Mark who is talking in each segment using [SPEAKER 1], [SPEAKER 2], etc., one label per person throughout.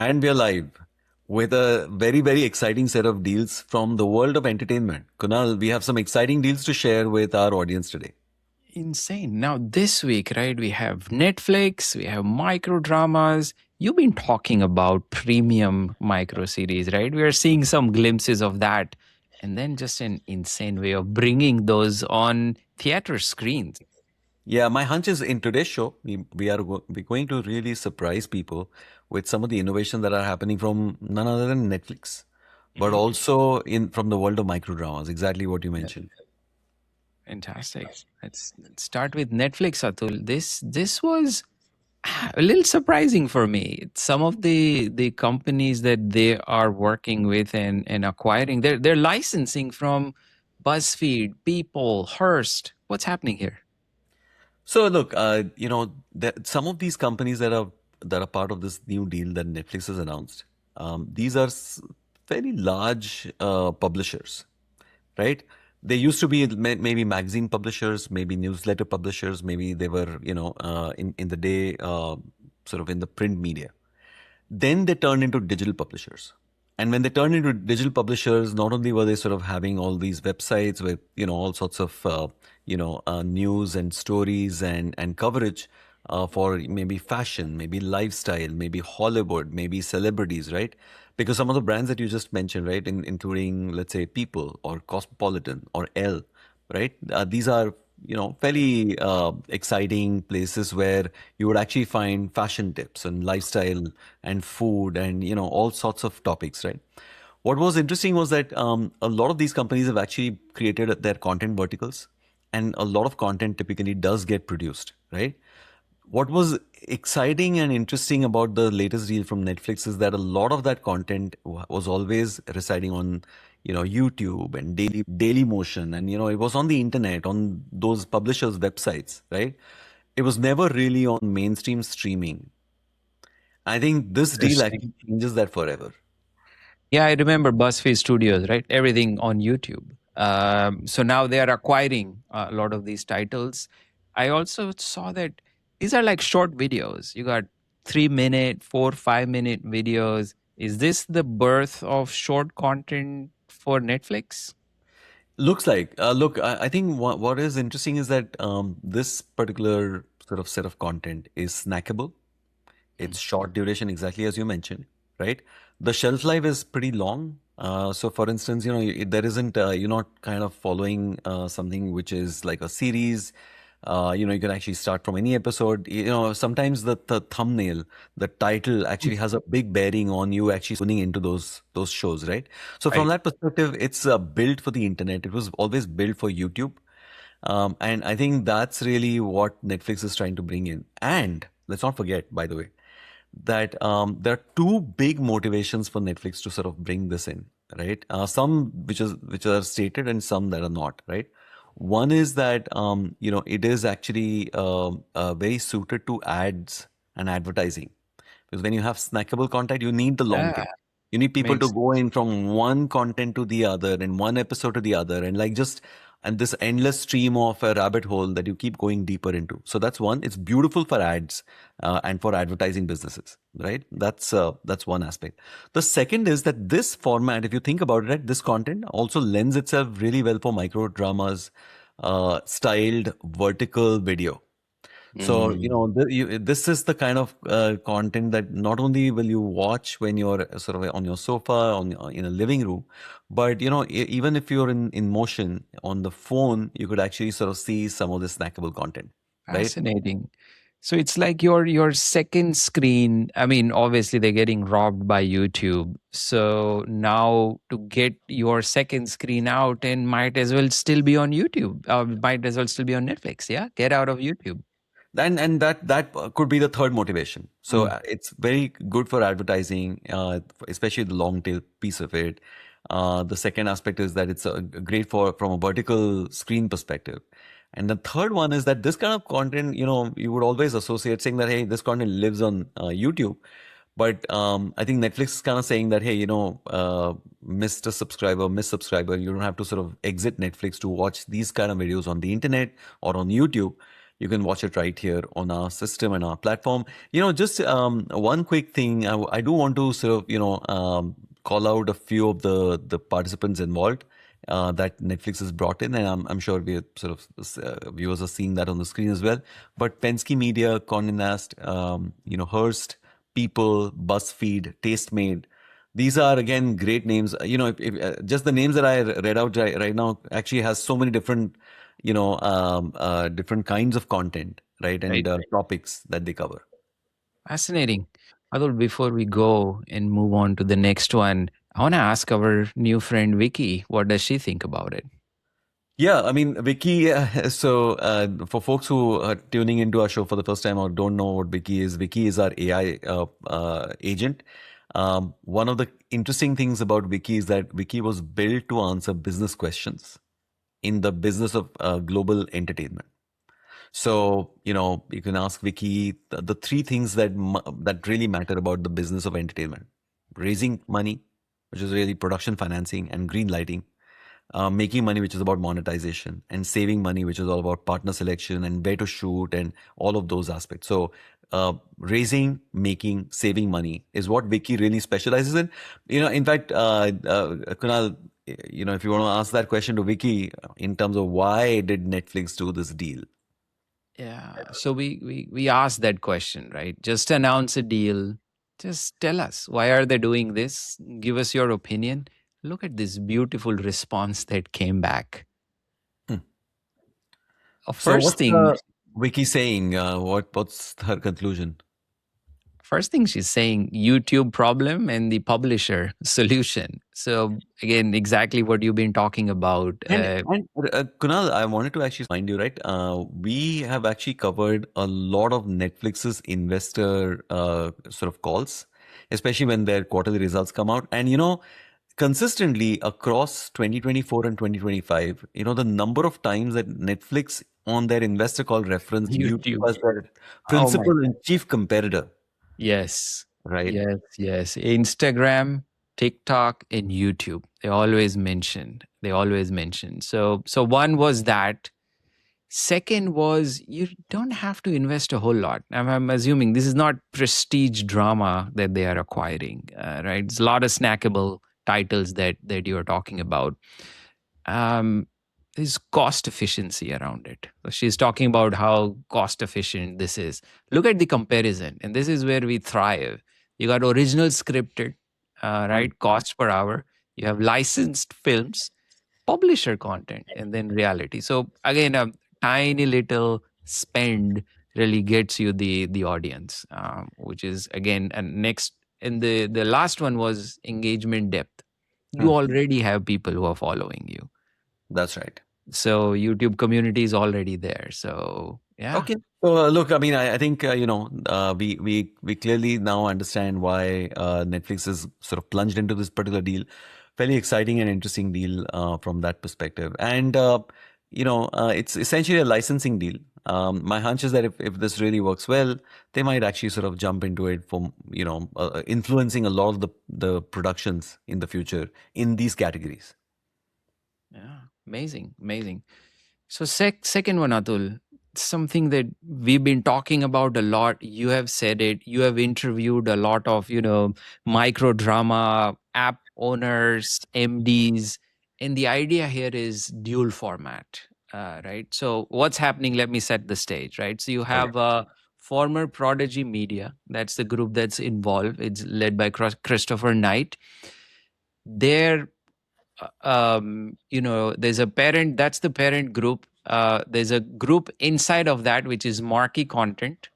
[SPEAKER 1] And we are live with a very, very exciting set of deals from the world of entertainment. Kunal, we have some exciting deals to share with our audience today.
[SPEAKER 2] Insane. Now, this week, right, we have Netflix, we have microdramas. You've been talking about premium micro series, right? We are seeing some glimpses of that. And then just an insane way of bringing those on theater screens.
[SPEAKER 1] Yeah, my hunch is in today's show, we're going to really surprise people with some of the innovation that are happening from none other than Netflix, but
[SPEAKER 2] Mhm.
[SPEAKER 1] also in from the world of microdramas, exactly what you
[SPEAKER 2] Yeah.
[SPEAKER 1] mentioned.
[SPEAKER 2] Fantastic. Let's start with Netflix, Atul. This was a little surprising for me. Some of the companies that they are working with and acquiring, they're licensing from BuzzFeed, People, Hearst. What's happening here?
[SPEAKER 1] So look, some of these companies that are part of this new deal that Netflix has announced, these are very large publishers, right? They used to be maybe magazine publishers, maybe newsletter publishers, maybe they were, in the day, sort of in the print media. Then they turned into digital publishers. And when they turned into digital publishers, not only were they sort of having all these websites with, all sorts of, news and stories and coverage for maybe fashion, maybe lifestyle, maybe Hollywood, maybe celebrities, right? Because some of the brands that you just mentioned, right, including, let's say, People or Cosmopolitan or Elle, right? These are, fairly exciting places where you would actually find fashion tips and lifestyle and food and, all sorts of topics, right? What was interesting was that a lot of these companies have actually created their content verticals, and a lot of content typically does get produced, right? What was exciting and interesting about the latest deal from Netflix is that a lot of that content was always residing on, YouTube and Daily Motion, and it was on the internet on those publishers' websites, right? It was never really on mainstream streaming. I think this deal
[SPEAKER 2] Interesting.
[SPEAKER 1] actually changes that forever.
[SPEAKER 2] Yeah, I remember BuzzFeed Studios, right? Everything on YouTube. So now they are acquiring a lot of these titles. I also saw that these are like short videos. You got 3 minute, 4, 5 minute videos. Is this the birth of short content for Netflix?
[SPEAKER 1] Looks like. Look, I think what is interesting is that this particular sort of set of content is snackable. It's short duration, exactly as you mentioned, right? The shelf life is pretty long. So, for instance, there isn't, you're not kind of following something which is like a series. You can actually start from any episode. Sometimes the thumbnail, the title actually has a big bearing on you actually tuning into those shows, right? So, from
[SPEAKER 2] Right.
[SPEAKER 1] that perspective, it's built for the internet. It was always built for YouTube. And I think that's really what Netflix is trying to bring in. And let's not forget, by the way, that there are two big motivations for Netflix to sort of bring this in, right? Some which are stated and some that are not, right? One is that it is actually very suited to ads and advertising, because when you have snackable content, you need the long
[SPEAKER 2] Yeah,
[SPEAKER 1] tail. You need people to
[SPEAKER 2] makes
[SPEAKER 1] go in from one content to the other and one episode to the other, and like just and this endless stream of a rabbit hole that you keep going deeper into. So that's one. It's beautiful for ads and for advertising businesses, right? That's one aspect. The second is that this format, if you think about it, right, this content also lends itself really well for micro dramas, styled vertical video. So,
[SPEAKER 2] Mm.
[SPEAKER 1] this is the kind of content that not only will you watch when you're sort of on your sofa, in a living room, but even if you're in motion on the phone, you could actually sort of see some of the snackable content, right?
[SPEAKER 2] Fascinating. So it's like your second screen. I mean, obviously they're getting robbed by YouTube. So now to get your second screen out and might as well still be on YouTube. Might as well still be on Netflix. Yeah, get out of YouTube.
[SPEAKER 1] And that could be the third motivation. So
[SPEAKER 2] Mm.
[SPEAKER 1] it's very good for advertising, especially the long tail piece of it. The second aspect is that it's great for from a vertical screen perspective. And the third one is that this kind of content, you would always associate saying that, hey, this content lives on YouTube. But I think Netflix is kind of saying that, hey, Mr. Subscriber, Miss Subscriber, you don't have to sort of exit Netflix to watch these kind of videos on the internet or on YouTube. You can watch it right here on our system and our platform. Just one quick thing. I do want to sort of, call out a few of the participants involved that Netflix has brought in, and I'm sure we sort of viewers are seeing that on the screen as well. But Penske Media, Condé Nast, Hearst, People, BuzzFeed, Tastemade. These are again great names. If just the names that I read out right now actually has so many different, different kinds of content, right, and
[SPEAKER 2] Right.
[SPEAKER 1] topics that they cover.
[SPEAKER 2] Fascinating. Atul, before we go and move on to the next one, I want to ask our new friend Vicky, what does she think about it?
[SPEAKER 1] Yeah, I mean, Wiki. For folks who are tuning into our show for the first time or don't know what Wiki is our AI agent. One of the interesting things about Wiki is that Wiki was built to answer business questions in the business of global entertainment. So, you can ask Wiki the three things that really matter about the business of entertainment: raising money, which is really production financing and green lighting; making money, which is about monetization; and saving money, which is all about partner selection and where to shoot and all of those aspects. So, raising, making, saving money is what Wiki really specializes in. In fact, Kunal, if you want to ask that question to Wiki in terms of why did Netflix do this deal?
[SPEAKER 2] Yeah. So we asked that question, right? Just announce a deal. Just tell us why are they doing this? Give us your opinion. Look at this beautiful response that came back.
[SPEAKER 1] Hmm. So,
[SPEAKER 2] First
[SPEAKER 1] what's
[SPEAKER 2] thing,
[SPEAKER 1] Wiki saying? What's her conclusion?
[SPEAKER 2] first thing she's saying, YouTube problem and the publisher solution. So again, exactly what you've been talking about.
[SPEAKER 1] And Kunal, I wanted to actually mind you, right? We have actually covered a lot of Netflix's investor sort of calls, especially when their quarterly results come out. And consistently across 2024 and 2025, the number of times that Netflix on their investor call referenced YouTube
[SPEAKER 2] YouTube.
[SPEAKER 1] as their
[SPEAKER 2] Oh my.
[SPEAKER 1] principal and chief competitor,
[SPEAKER 2] Yes.
[SPEAKER 1] right?
[SPEAKER 2] Yes. Yes. Instagram, TikTok, and YouTube. They always mention. They always mention. So one was that. Second was you don't have to invest a whole lot. I'm assuming this is not prestige drama that they are acquiring, right? It's a lot of snackable titles that you're talking about. There's cost efficiency around it. So she's talking about how cost efficient this is. Look at the comparison, and this is where we thrive. You got original scripted, right? Cost per hour. You have licensed films, publisher content, and then reality. So again, a tiny little spend really gets you the audience, which is again and next. And the last one was engagement depth. You
[SPEAKER 1] Hmm.
[SPEAKER 2] already have people who are following you,
[SPEAKER 1] That's right.
[SPEAKER 2] so YouTube community is already there. So yeah,
[SPEAKER 1] Okay. So look, I mean, I think we clearly now understand why Netflix is sort of plunged into this particular deal. Fairly exciting and interesting deal from that perspective, and it's essentially a licensing deal. My hunch is that if this really works well, they might actually sort of jump into it for influencing a lot of the productions in the future in these categories.
[SPEAKER 2] yeah, amazing, amazing. So second one, Atul, something that we've been talking about a lot. You have said it. You have interviewed a lot of micro drama app owners, MDs, and the idea here is dual format, right? So what's happening? Let me set the stage, right? So you
[SPEAKER 1] Okay.
[SPEAKER 2] have former Prodigy Media. That's the group that's involved. It's led by Christopher Knight. They're there's a parent, that's the parent group. There's a group inside of that which is marquee content.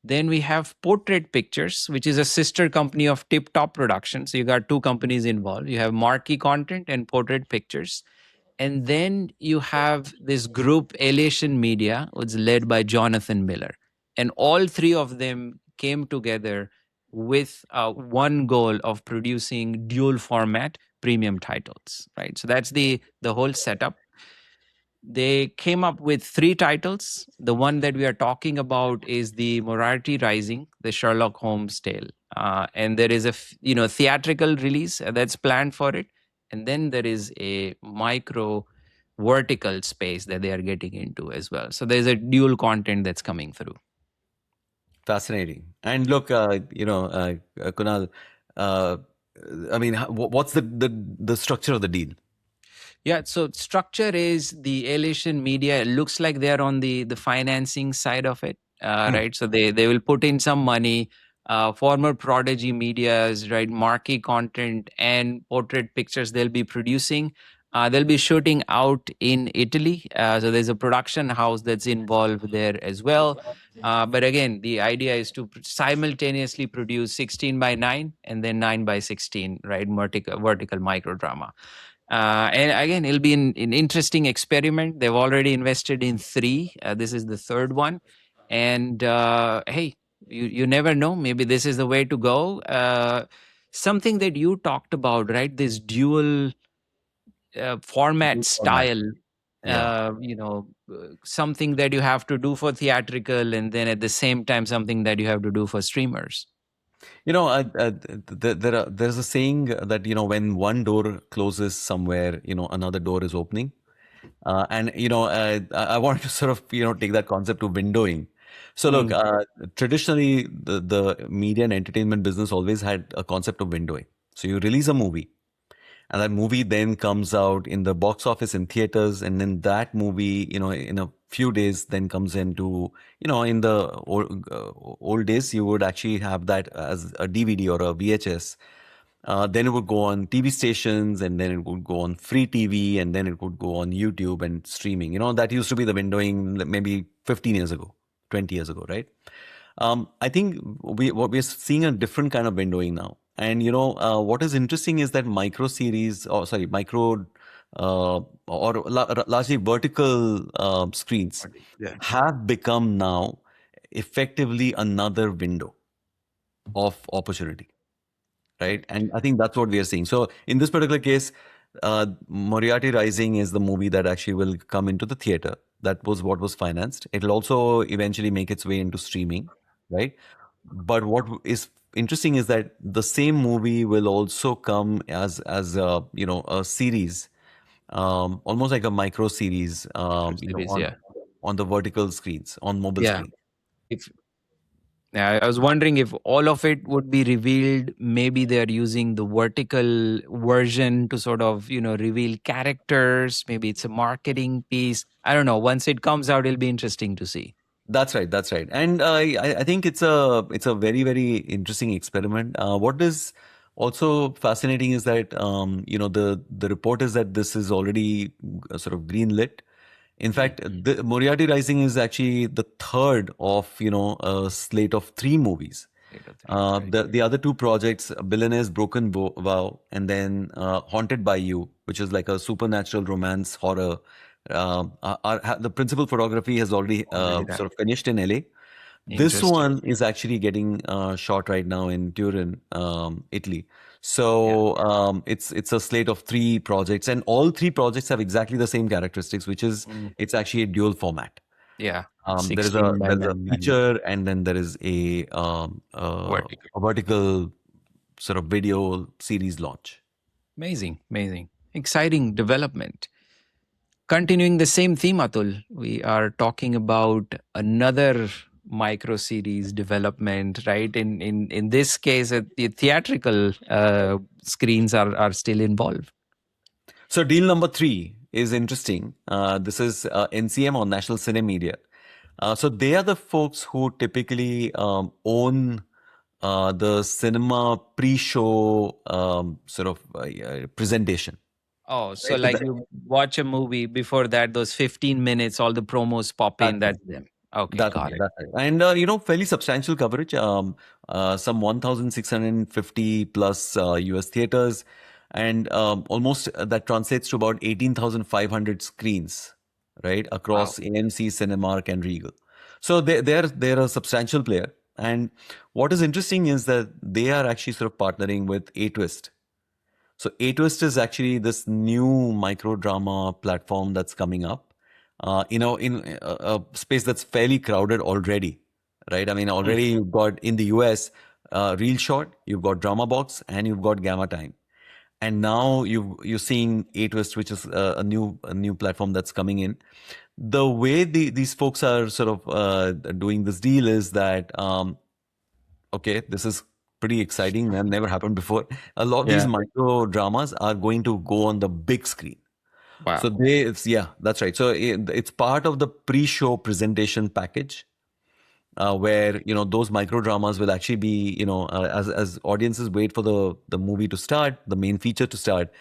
[SPEAKER 2] Then we have Portrait Pictures, which is a sister company of Tip Top Production. So you got two companies involved. You have marquee content and Portrait Pictures. And then you have this group, Elation Media, which is led by Jonathan Miller. And all three of them came together with one goal of producing dual format premium titles, right? So that's the whole setup. They came up with three titles. The one that we are talking about is the Moriarty Rising, the Sherlock Holmes tale, and there is a theatrical release that's planned for it, and then there is a micro vertical space that they are getting into as well. So there's a dual content that's coming through.
[SPEAKER 1] Fascinating. And look, Kunal, uh, I mean, what's the structure of the deal?
[SPEAKER 2] Yeah, so structure is the Alation Media. It looks like they're on the financing side of it,
[SPEAKER 1] Hmm.
[SPEAKER 2] right? So they will put in some money. Former Prodigy Media's right marquee content and portrait pictures they'll be producing. They'll be shooting out in Italy. So there's a production house that's involved there as well. But again, the idea is to simultaneously produce 16 by 9 and then 9 by 16, right? Vertical microdrama. And again, it'll be an interesting experiment. They've already invested in three. This is the third one. And hey, you never know. Maybe this is the way to go. Something that you talked about, right? This dual format
[SPEAKER 1] Deal format.
[SPEAKER 2] style,
[SPEAKER 1] Yeah.
[SPEAKER 2] something that you have to do for theatrical, and then at the same time, something that you have to do for streamers.
[SPEAKER 1] There's a saying that, when one door closes somewhere, another door is opening. And I wanted to sort of take that concept to windowing. So look,
[SPEAKER 2] Mm,
[SPEAKER 1] traditionally the media and entertainment business always had a concept of windowing. So you release a movie, and that movie then comes out in the box office in theaters, and then that movie, in a few days then comes into, in the old days, you would actually have that as a DVD or a VHS. Then it would go on TV stations, and then it would go on free TV, and then it would go on YouTube and streaming. That used to be the windowing maybe 15 years ago, 20 years ago, right? I think what we're seeing a different kind of windowing now. And what is interesting is that micro largely vertical screens
[SPEAKER 2] yeah.
[SPEAKER 1] have become now effectively another window of opportunity, right? And I think that's what we are seeing. So in this particular case, Moriarty Rising is the movie that actually will come into the theater. That was what was financed. It'll also eventually make its way into streaming, right? But what is interesting is that the same movie will also come as a series, almost like a micro series,
[SPEAKER 2] Micro series, yeah.
[SPEAKER 1] on the vertical screens, on mobile
[SPEAKER 2] Yeah.
[SPEAKER 1] screen.
[SPEAKER 2] If Yeah, I was wondering if all of it would be revealed. Maybe they're using the vertical version to sort of, reveal characters. Maybe it's a marketing piece. I don't know. Once it comes out, it'll be interesting to see.
[SPEAKER 1] That's right. That's right. And I think it's a very, very interesting experiment. What is also fascinating is that the report is that this is already sort of greenlit. In
[SPEAKER 2] Mm.
[SPEAKER 1] fact, the Moriarty Rising is actually the third of a slate of three movies.
[SPEAKER 2] 803, right?
[SPEAKER 1] The other two projects, Billionaire's Broken Vow, and then Haunted by You, which is like a supernatural romance horror. The principal photography has already
[SPEAKER 2] Already done.
[SPEAKER 1] sort of finished in LA. This
[SPEAKER 2] Interesting.
[SPEAKER 1] one is actually getting shot right now in Turin, Italy.
[SPEAKER 2] Yeah.
[SPEAKER 1] So it's a slate of three projects, and all three projects have exactly the same characteristics, which is
[SPEAKER 2] Mm.
[SPEAKER 1] it's actually a dual format.
[SPEAKER 2] Yeah.
[SPEAKER 1] There is a
[SPEAKER 2] 16 by
[SPEAKER 1] there is a
[SPEAKER 2] 9
[SPEAKER 1] feature, and then there is
[SPEAKER 2] vertical.
[SPEAKER 1] a vertical sort of video series launch.
[SPEAKER 2] Amazing. Amazing. Exciting development. Continuing the same theme, Atul, we are talking about another micro series development, right? In this case, the theatrical screens are still involved.
[SPEAKER 1] So deal number three is interesting. This is NCM, or National CineMedia. So they are the folks who typically own the cinema pre-show sort of presentation.
[SPEAKER 2] Oh, so
[SPEAKER 1] Right? So
[SPEAKER 2] like you watch a movie before that, those 15 minutes, all the promos pop
[SPEAKER 1] that's
[SPEAKER 2] in,
[SPEAKER 1] right.
[SPEAKER 2] that's them. Okay,
[SPEAKER 1] That's
[SPEAKER 2] got
[SPEAKER 1] right.
[SPEAKER 2] it.
[SPEAKER 1] That's right. And fairly substantial coverage. Some 1,650 plus US theaters, and almost that translates to about 18,500 screens, right,
[SPEAKER 2] Wow.
[SPEAKER 1] across AMC, Cinemark, and Regal. So they're a substantial player. And what is interesting is that they are actually sort of partnering with aTwist. So aTwist is actually this new micro drama platform that's coming up, in a space that's fairly crowded already, right? I mean,
[SPEAKER 2] Mm.
[SPEAKER 1] already you've got in the US, Real Short, you've got Drama Box, and you've got Gamma Time. and now you're seeing aTwist, which is a new platform that's coming in. The way these folks are sort of doing this deal is that okay, this is pretty exciting and never happened before. A lot of these
[SPEAKER 2] Yeah.
[SPEAKER 1] micro dramas are going to go on the big screen. So
[SPEAKER 2] Wow.
[SPEAKER 1] yeah, that's right. So it's part of the pre-show presentation package, where those micro dramas will actually be, as audiences wait for the movie to start, the main feature to start,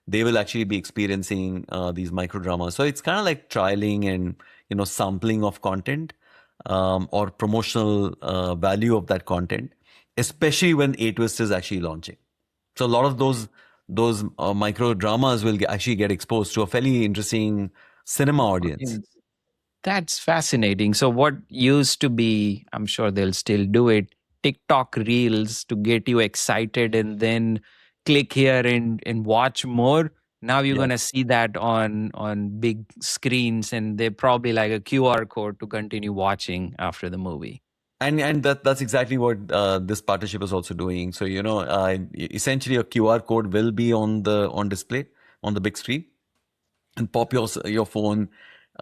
[SPEAKER 1] they will actually be experiencing these micro dramas. So it's kind of like trialing and sampling of content, or promotional value of that content, especially when aTwist is actually launching. So a lot of those micro dramas will actually get exposed to a fairly interesting cinema audience.
[SPEAKER 2] Audience. That's fascinating. So, what used to be, I'm sure they'll still do it, TikTok reels to get you excited and then click here and watch more. Now you're
[SPEAKER 1] Yeah.
[SPEAKER 2] gonna see that on big screens, and they're probably like a QR code to continue watching after the movie.
[SPEAKER 1] And that's exactly what this partnership is also doing. So essentially a QR code will be on display on the big screen, and pop your phone.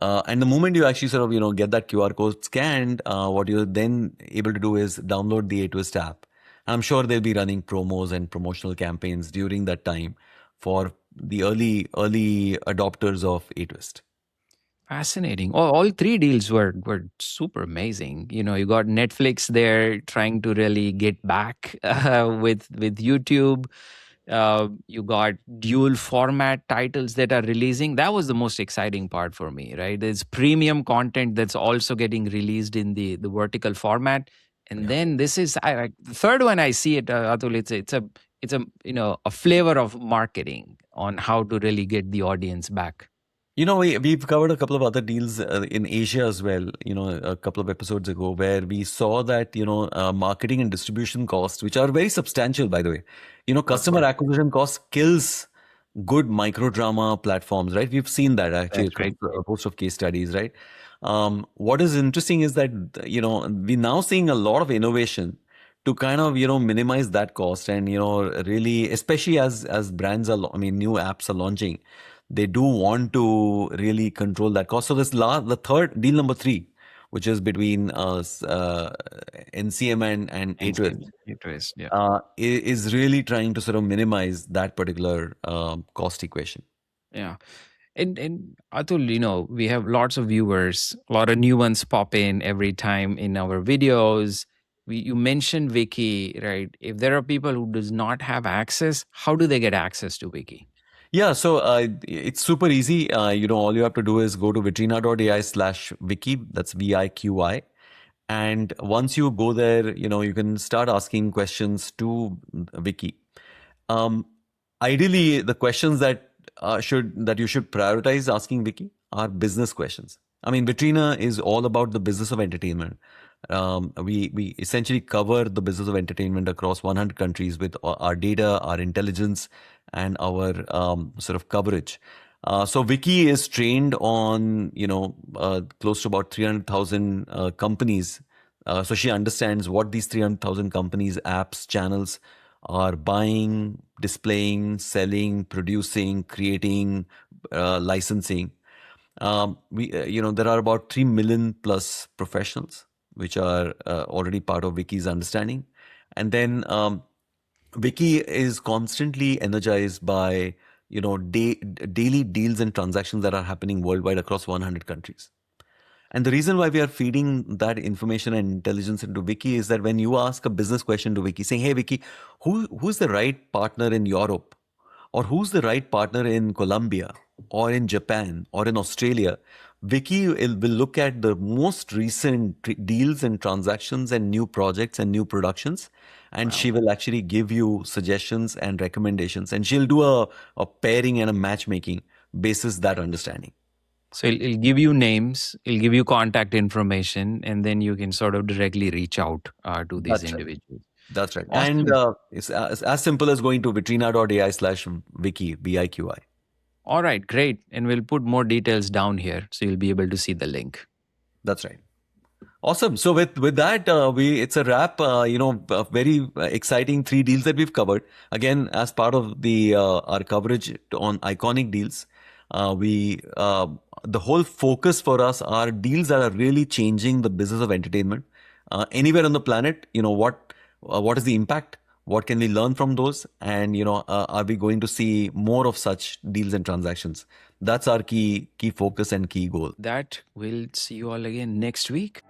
[SPEAKER 1] And the moment you actually sort of get that QR code scanned, what you're then able to do is download the aTwist app. I'm sure they'll be running promos and promotional campaigns during that time for the early adopters of aTwist.
[SPEAKER 2] Fascinating. All three deals were super amazing. You got Netflix there trying to really get back with YouTube. You got dual format titles that are releasing. That was the most exciting part for me, right? There's premium content that's also getting released in the vertical format, and
[SPEAKER 1] Yeah.
[SPEAKER 2] then this is the third one I see it. Atul, it's a a flavor of marketing on how to really get the audience back.
[SPEAKER 1] We've covered a couple of other deals in Asia as well, a couple of episodes ago, where we saw that, marketing and distribution costs, which are very substantial, by the way, customer acquisition costs kills good microdrama platforms, right? We've seen that actually
[SPEAKER 2] That's
[SPEAKER 1] across
[SPEAKER 2] right.
[SPEAKER 1] a host of case studies, right? What is interesting is that, we're now seeing a lot of innovation to kind of, minimize that cost and, really, especially as brands I mean, new apps are launching, they do want to really control that cost. So the third deal number three, which is between NCM and
[SPEAKER 2] And
[SPEAKER 1] aTwist,
[SPEAKER 2] same twist, yeah.
[SPEAKER 1] is really trying to sort of minimize that particular cost equation.
[SPEAKER 2] Yeah. And Atul, we have lots of viewers, a lot of new ones pop in every time in our videos. You mentioned Wiki, right? If there are people who does not have access, how do they get access to Wiki?
[SPEAKER 1] Yeah, so it's super easy. All you have to do is go to vitrina.ai/wiki. That's VIQI. And once you go there, you can start asking questions to Wiki. Um, Ideally, the questions that you should prioritize asking Wiki are business questions. I mean, Vitrina is all about the business of entertainment. We essentially cover the business of entertainment across 100 countries with our data, our intelligence, and our sort of coverage. So Wiki is trained on close to about 300,000 companies. So she understands what these 300,000 companies, apps, channels are buying, displaying, selling, producing, creating, licensing. There are about 3 million plus professionals, which are already part of Wiki's understanding. And then Wiki is constantly energized by, daily deals and transactions that are happening worldwide across 100 countries. And the reason why we are feeding that information and intelligence into Wiki is that when you ask a business question to Wiki, saying, "Hey, Wiki, who's the right partner in Europe, or who's the right partner in Colombia, or in Japan, or in Australia?" Wiki will look at the most recent deals and transactions and new projects and new productions, and
[SPEAKER 2] Wow.
[SPEAKER 1] she will actually give you suggestions and recommendations, and she'll do a pairing and a matchmaking basis that understanding.
[SPEAKER 2] So it'll give you names, it'll give you contact information, and then you can sort of directly reach out to these
[SPEAKER 1] That's right.
[SPEAKER 2] individuals.
[SPEAKER 1] That's right. And
[SPEAKER 2] Awesome.
[SPEAKER 1] it's as simple as going to vitrina.ai/wiki, VIQI.
[SPEAKER 2] All right, great. And we'll put more details down here so you'll be able to see the link.
[SPEAKER 1] That's right. Awesome. So with that, we it's a wrap. Very exciting three deals that we've covered. Again, as part of the our coverage on iconic deals, we the whole focus for us are deals that are really changing the business of entertainment anywhere on the planet. What is the impact? What can we learn from those? And are we going to see more of such deals and transactions? That's our key focus and key goal.
[SPEAKER 2] That we'll see you all again next week.